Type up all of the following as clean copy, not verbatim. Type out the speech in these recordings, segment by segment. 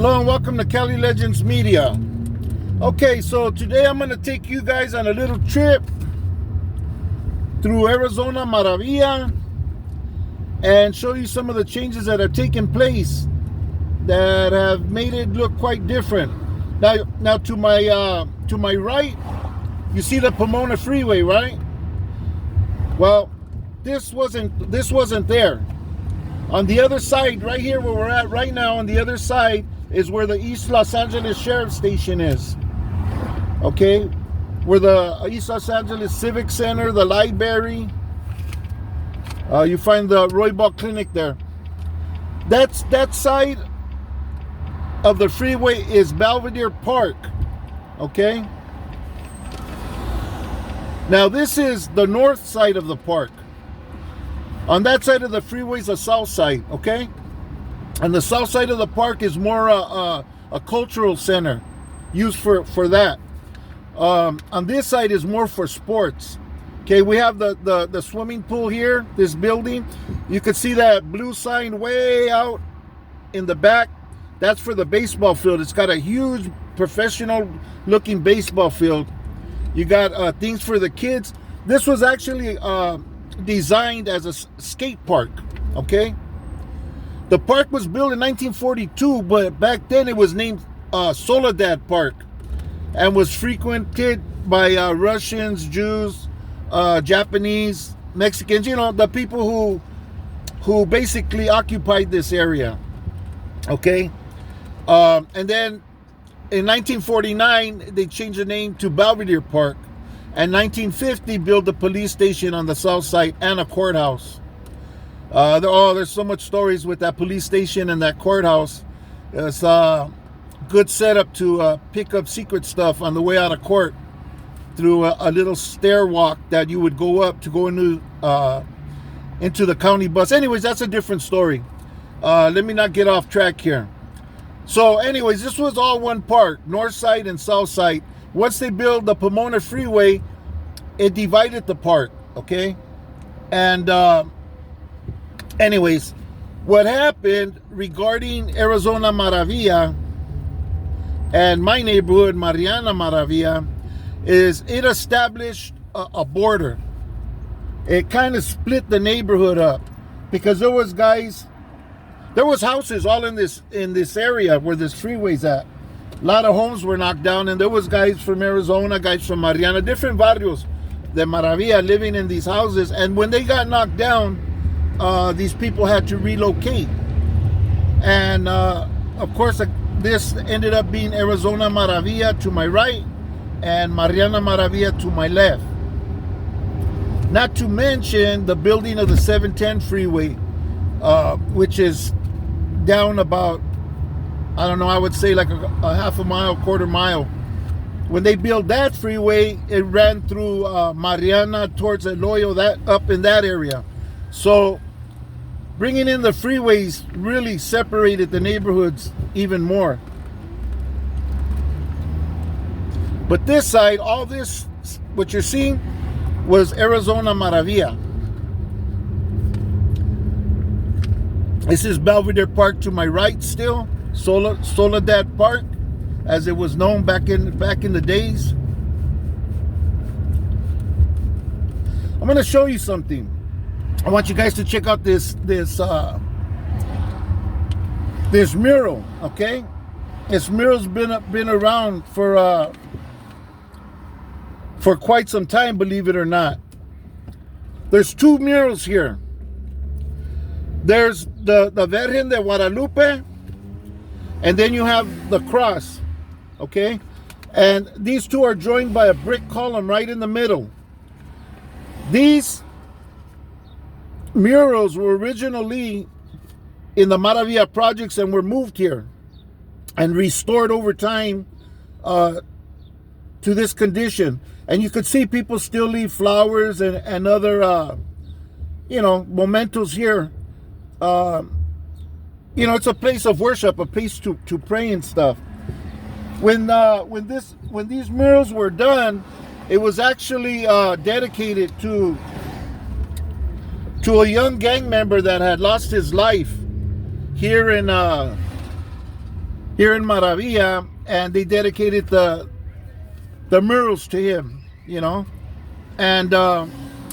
Hello and welcome to Cali Legends Media. Okay, so today I'm going to take you guys on a little trip through Arizona Maravilla and show you some of the changes that have taken place that have made it look quite different. Now to my right, you see the Pomona Freeway, right? Well, this wasn't there. On the other side, right here where we're at right now, on the other side is where the East Los Angeles Sheriff Station is. Okay, where the East Los Angeles Civic Center, the library, you find the Roybal Clinic there. That side of the freeway is Belvedere Park. Okay. Now this is the north side of the park. On that side of the freeway is the south side, okay? And the south side of the park is more a cultural center used for that. On this side is more for sports. Okay, we have the swimming pool here, this building. You can see that blue sign way out in the back. That's for the baseball field. It's got a huge professional looking baseball field. You got things for the kids. This was actually designed as a skate park, okay? The park was built in 1942, but back then it was named Soledad Park and was frequented by Russians, Jews, Japanese, Mexicans, you know, the people who basically occupied this area, okay? And then in 1949, they changed the name to Belvedere Park. And 1950, built a police station on the south side and a courthouse. There's so much stories with that police station and that courthouse. It's a good setup to pick up secret stuff on the way out of court through a little stair walk that you would go up to go into the county bus. Anyways, that's a different story. Let me not get off track here. So anyways, this was all one park, north side and south side. Once they built the Pomona Freeway, it divided the park, okay? And anyways, what happened regarding Arizona Maravilla and my neighborhood, Mariana Maravilla, is it established a border. It kind of split the neighborhood up because there was houses all in this area where this freeway's at. A lot of homes were knocked down, and there was guys from Arizona, guys from Mariana, different barrios de Maravilla living in these houses. And when they got knocked down, these people had to relocate. And of course, this ended up being Arizona Maravilla to my right and Mariana Maravilla to my left. Not to mention the building of the 710 freeway, which is down about, I don't know, I would say like a half a mile, quarter mile. When they built that freeway, it ran through Mariana towards Eloyo, that up in that area. So bringing in the freeways really separated the neighborhoods even more. But this side, all this, what you're seeing, was Arizona Maravilla. This is Belvedere Park to my right still. Soledad Park, as it was known back in the days. I'm going to show you something. I want you guys to check out this mural. Okay, this mural's been around for quite some time, believe it or not. There's two murals here. There's the Virgen de Guadalupe. And then you have the cross, okay? And these two are joined by a brick column right in the middle. These murals were originally in the Maravilla projects and were moved here and restored over time to this condition. And you could see people still leave flowers and other, mementos here. It's a place of worship, a place to pray and stuff. When these murals were done, it was actually dedicated to a young gang member that had lost his life here in here in Maravilla, and they dedicated the murals to him, you know. And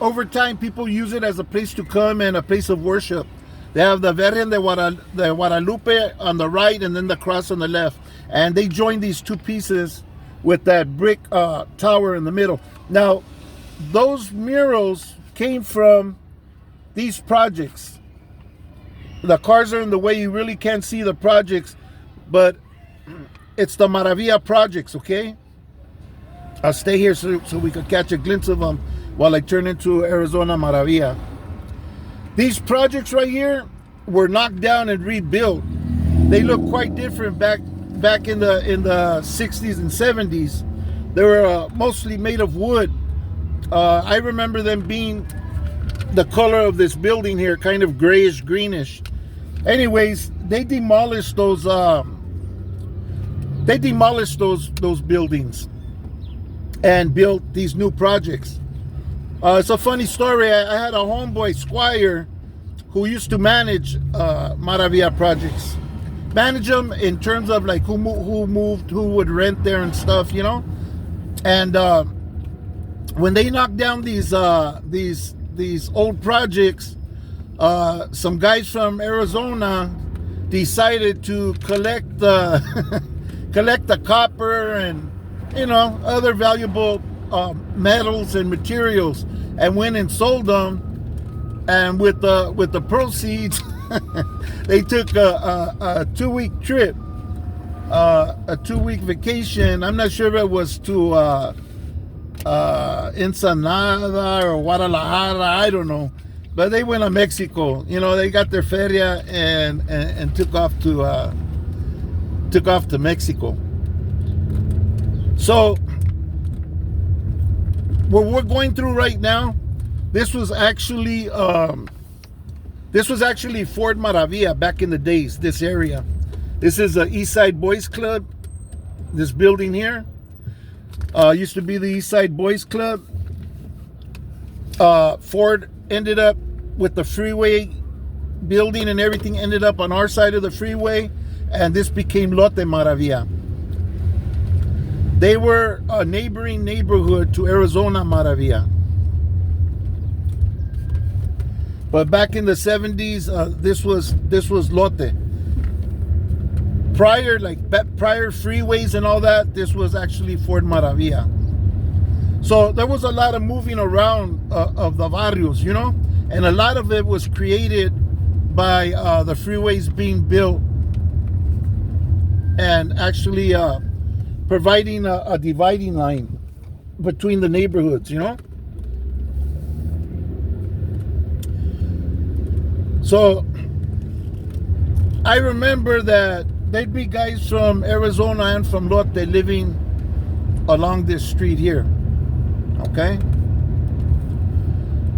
over time, people use it as a place to come and a place of worship. They have the Virgen de Guadalupe on the right and then the cross on the left. And they join these two pieces with that brick tower in the middle. Now, those murals came from these projects. The cars are in the way, you really can't see the projects, but it's the Maravilla projects, okay? I'll stay here so we can catch a glimpse of them while I turn into Arizona Maravilla. These projects right here were knocked down and rebuilt. They look quite different back in the 60s and 70s. They were mostly made of wood. I remember them being the color of this building here, kind of grayish greenish. Anyways, they demolished those buildings and built these new projects. It's a funny story. I had a homeboy, Squire, who used to manage Maravilla projects. Manage them in terms of like who moved, who would rent there and stuff, you know. And when they knocked down these old projects, some guys from Arizona decided to collect the collect the copper and, you know, other valuable metals and materials, and went and sold them. And with the proceeds, they took a 2-week trip, a 2-week vacation. I'm not sure if it was to Ensenada or Guadalajara, I don't know, but they went to Mexico. You know, they got their feria and took off to Mexico. So what we're going through right now, this was actually Fort Maravilla back in the days. This area, this is the East Side Boys Club. This building here used to be the East Side Boys Club. Ford ended up with the freeway building and everything ended up on our side of the freeway, and this became Lote Maravilla. They were a neighboring neighborhood to Arizona Maravilla. But back in the 70s, this was Lote. Prior freeways and all that, this was actually Fort Maravilla. So there was a lot of moving around of the barrios, you know, and a lot of it was created by the freeways being built and actually providing a dividing line between the neighborhoods, you know. So I remember that there'd be guys from Arizona and from Lote living along this street here, okay?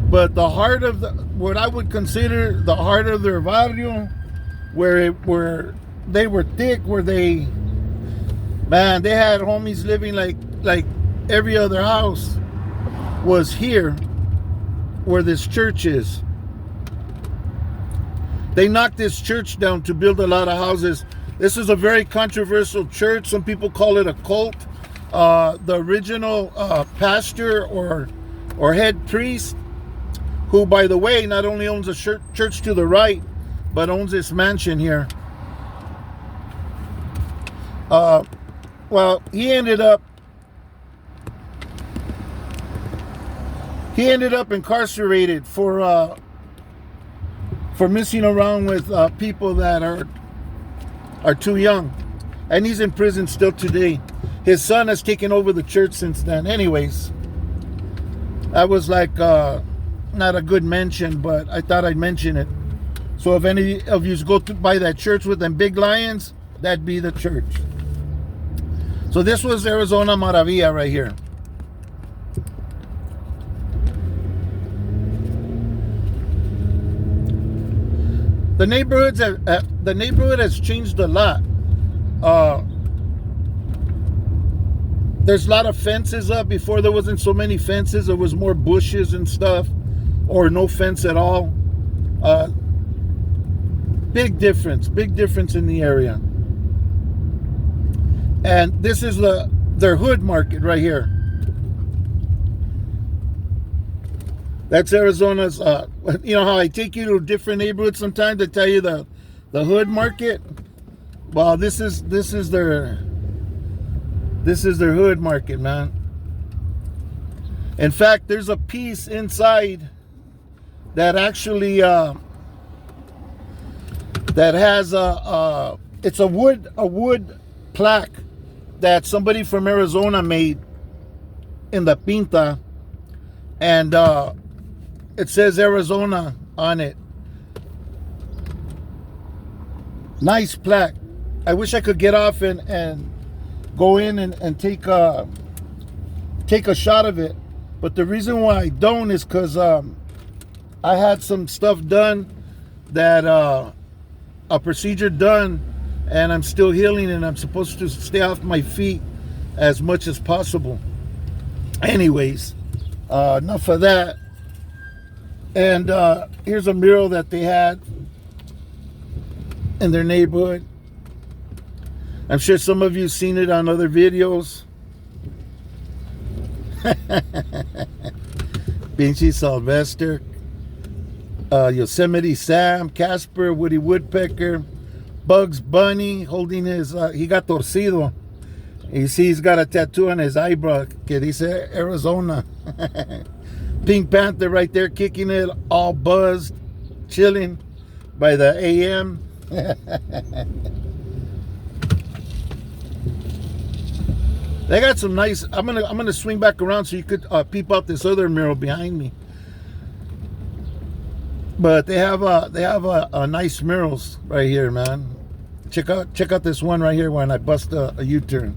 But the heart of what I would consider the heart of their barrio, where they were thick, where they had homies living like every other house, was here where this church is. They knocked this church down to build a lot of houses. This is a very controversial church. Some people call it a cult. The original pastor or head priest, who, by the way, not only owns a church to the right, but owns this mansion here. Well, he ended up incarcerated for messing around with people that are too young, and he's in prison still today. His son has taken over the church since then. Anyways, that was like not a good mention, but I thought I'd mention it. So if any of you go by that church with them big lions, that'd be the church. So this was Arizona Maravilla right here. The neighborhood has changed a lot. There's a lot of fences up. Before there wasn't so many fences. There was more bushes and stuff, or no fence at all. Big difference in the area. And this is their hood market right here. That's Arizona's. You know how I take you to different neighborhoods sometimes to tell you the hood market. Well, this is their hood market, man. In fact, there's a piece inside that actually that has it's a wood plaque that somebody from Arizona made in the pinta, and it says Arizona on it. Nice plaque. I wish I could get off and go in and take a shot of it, but the reason why I don't is because I had some stuff done, that a procedure done, and I'm still healing, and I'm supposed to stay off my feet as much as possible. Anyways, enough of that. And here's a mural that they had in their neighborhood. I'm sure some of you seen it on other videos. Pinchy Sylvester, Yosemite Sam, Casper, Woody Woodpecker, Bugs Bunny holding his, he got torcido. You see he's got a tattoo on his eyebrow que dice Arizona. Pink Panther right there kicking it, all buzzed, chilling by the AM. They got some nice. I'm gonna swing back around so you could peep out this other mural behind me. But they have a nice murals right here, man. Check out this one right here when I bust a U-turn.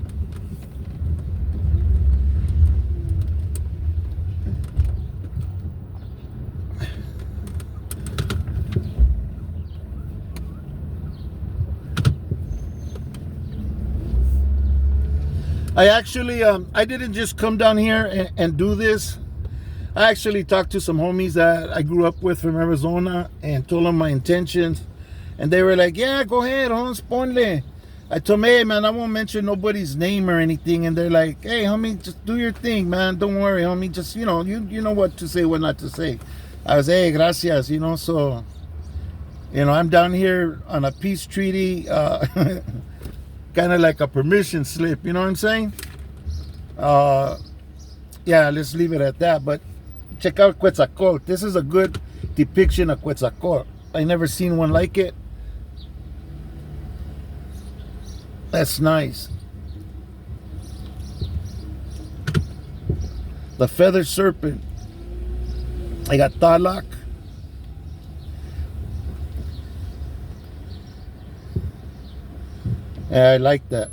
I actually, I didn't just come down here and do this. I actually talked to some homies that I grew up with from Arizona and told them my intentions. And they were like, yeah, go ahead, Holmes, ponle. I told them, hey, man, I won't mention nobody's name or anything. And they're like, hey, homie, just do your thing, man. Don't worry, homie. Just, you know what to say, what not to say. I was, hey, gracias, so, I'm down here on a peace treaty, kind of like a permission slip, you know what I'm saying? Yeah, let's leave it at that. But check out Quetzalcoatl. This is a good depiction of Quetzalcoatl. I never seen one like it. That's nice. The feather serpent. I got Talak. Yeah, I like that.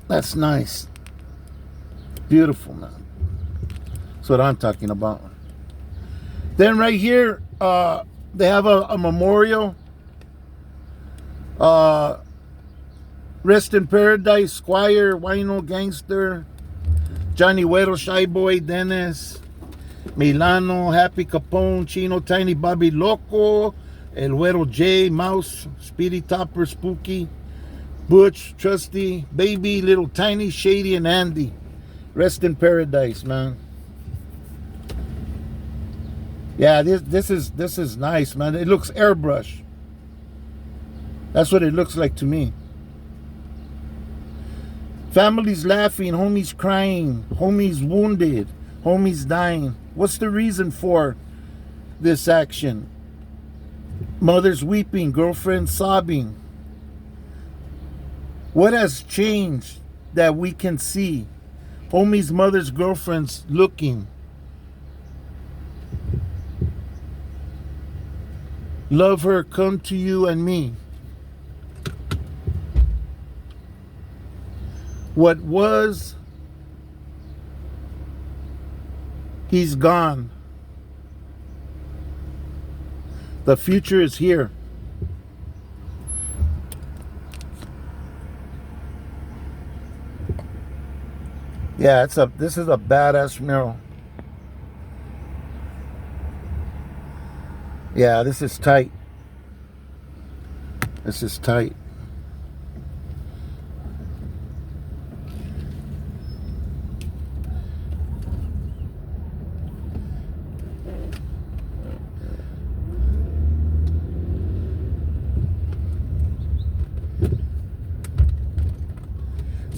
That's nice. Beautiful, man. That's what I'm talking about. Then right here, they have a memorial. Rest in Paradise, Squire, Wino, Gangster, Johnny Güero, Shy Boy, Dennis, Milano, Happy Capone, Chino, Tiny Bobby Loco, El Güero J, Mouse, Speedy Topper, Spooky, Butch, Trusty, Baby, Little Tiny, Shady, and Andy. Rest in Paradise, man. Yeah, this is nice, man. It looks airbrush. That's what it looks like to me. Families laughing, homies crying, homies wounded, homies dying. What's the reason for this action? Mothers weeping, girlfriends sobbing. What has changed that we can see? Homies, mothers, girlfriends looking. Love her, come to you and me. What was, he's gone. The future is here. Yeah, this is a badass mural. Yeah, this is tight. This is tight.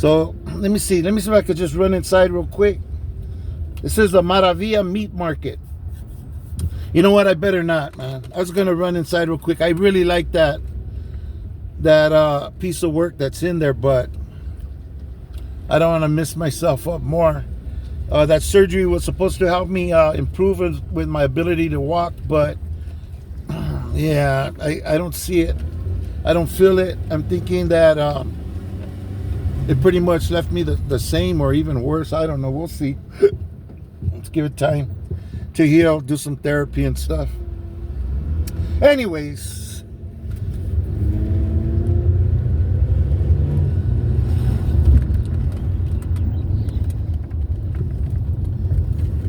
So let me see if I could just run inside real quick. This is the Maravilla meat market. You know what? I better not, man. I was gonna run inside real quick. I really like that piece of work that's in there, but I don't want to mess myself up more. That surgery was supposed to help me improve with my ability to walk, but yeah, I don't see it. I don't feel it. I'm thinking that it pretty much left me the same or even worse. I don't know. We'll see. Let's give it time to heal, do some therapy and stuff. Anyways,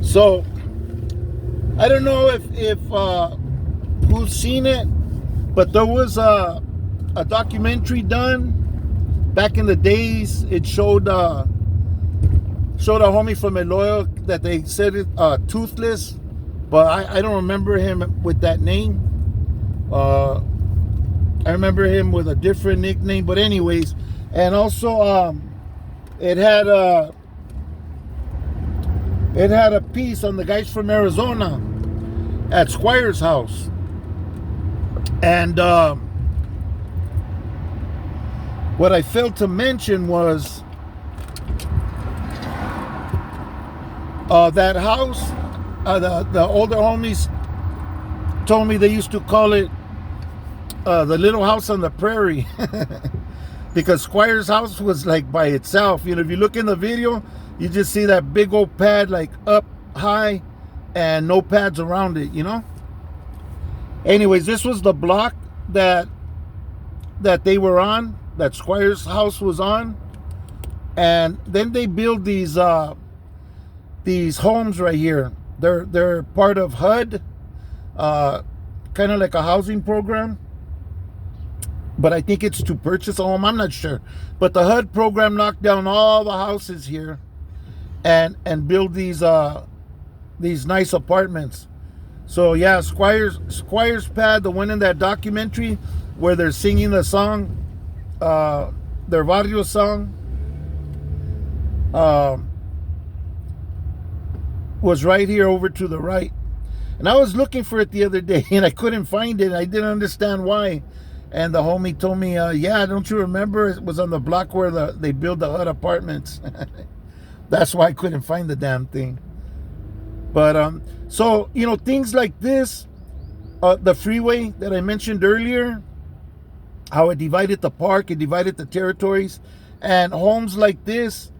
so I don't know if who's seen it, but there was a documentary done back in the days. It showed a homie from Eloy that they said it toothless, but I don't remember him with that name. I remember him with a different nickname, but anyways. And also it had a piece on the guys from Arizona at Squire's house. And what I failed to mention was that house, the older homies told me they used to call it the little house on the prairie because Squire's house was like by itself. You know, if you look in the video, you just see that big old pad like up high and no pads around it, you know. Anyways, this was the block that they were on, that Squire's house was on. And then they build these homes right here. They're part of HUD, kind of like a housing program, but I think it's to purchase a home. I'm not sure, but the HUD program knocked down all the houses here and build these nice apartments. So yeah, Squire's pad, the one in that documentary where they're singing the song, their VARRIO song, was right here over to the right. And I was looking for it the other day and I couldn't find it. I didn't understand why. And the homie told me, yeah, don't you remember? It was on the block where they build the HUD apartments. That's why I couldn't find the damn thing. But so, you know, things like this, the freeway that I mentioned earlier, how it divided the park, it divided the territories, and homes like this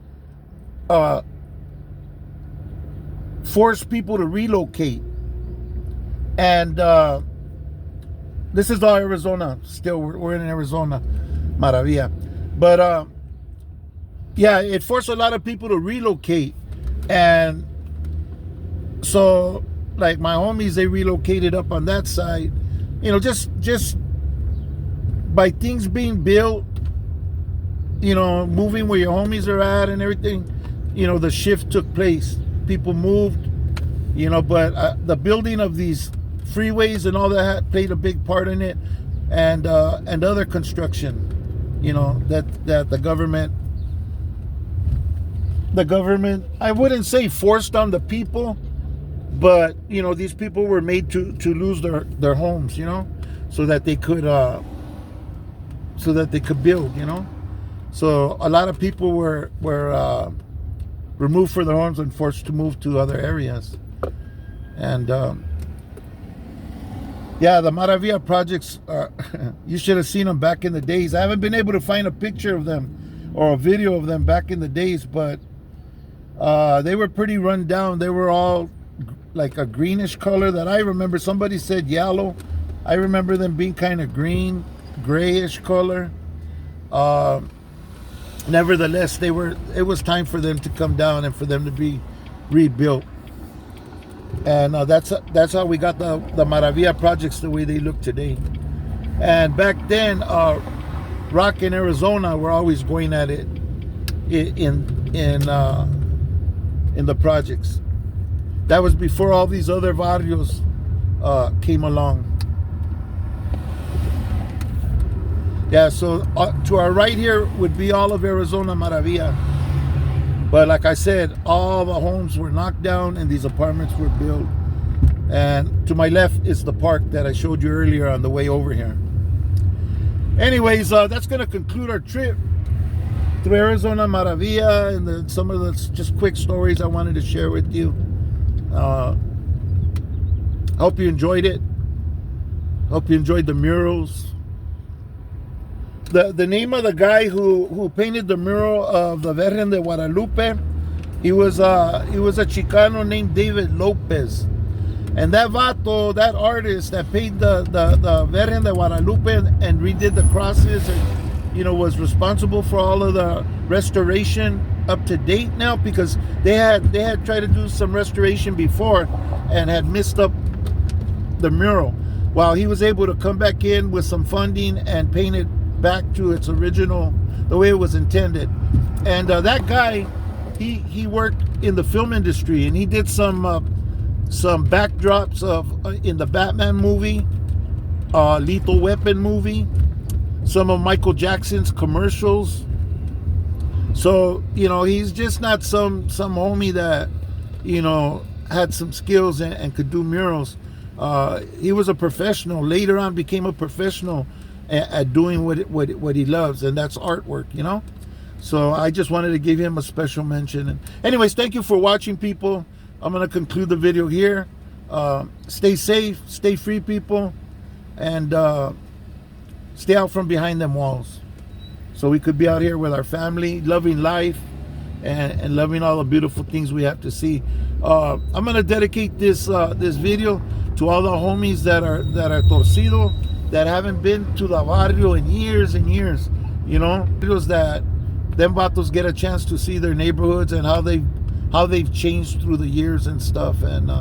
force people to relocate. And this is all Arizona. Still, we're in Arizona, Maravilla. But yeah, it forced a lot of people to relocate. And so, like my homies, they relocated up on that side. You know, just by things being built, you know, moving where your homies are at and everything, you know, the shift took place. People moved, you know, but the building of these freeways and all that played a big part in it, and other construction, you know, that the government, I wouldn't say forced on the people, but you know, these people were made to lose their homes, you know, so that they could build, you know. So a lot of people were removed from their homes and forced to move to other areas. And yeah, the Maravilla projects you should have seen them back in the days. I haven't been able to find a picture of them or a video of them back in the days, but they were pretty run down. They were all like a greenish color that I remember. Somebody said yellow. I remember them being kind of green, grayish color. Nevertheless, it was time for them to come down and for them to be rebuilt. And that's how we got the Maravilla projects the way they look today. And back then, Rock and Arizona were always going at it in the projects. That was before all these other barrios came along. Yeah, so to our right here would be all of Arizona Maravilla. But like I said, all the homes were knocked down and these apartments were built. And to my left is the park that I showed you earlier on the way over here. Anyways, that's going to conclude our trip through Arizona Maravilla and some of the just quick stories I wanted to share with you. Hope you enjoyed it. Hope you enjoyed the murals. The name of the guy who painted the mural of the Virgen de Guadalupe, he was a Chicano named David Lopez. And that vato, that artist that painted the Virgen de Guadalupe and redid the crosses and, you know, was responsible for all of the restoration up to date now, because they had tried to do some restoration before and had messed up the mural. While he was able to come back in with some funding and paint it back to its original, the way it was intended. And that guy, he worked in the film industry, and he did some backdrops of in the Batman movie, Lethal Weapon movie, some of Michael Jackson's commercials. So, you know, he's just not some homie that, you know, had some skills and could do murals. He was a professional. Later on became a professional at doing what he loves, and that's artwork, you know. So I just wanted to give him a special mention. And anyways, thank you for watching, people. I'm going to conclude the video here. Stay safe, stay free, people, and stay out from behind them walls, so we could be out here with our family, loving life and loving all the beautiful things we have to see. I'm going to dedicate this video to all the homies that are Torcido, that haven't been to the Barrio in years and years. You know, videos that them vatos get a chance to see their neighborhoods and how they've changed through the years and stuff. And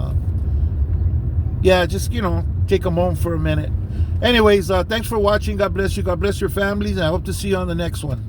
yeah, just, you know, take them home for a minute. Anyways, thanks for watching. God bless you. God bless your families, and I hope to see you on the next one.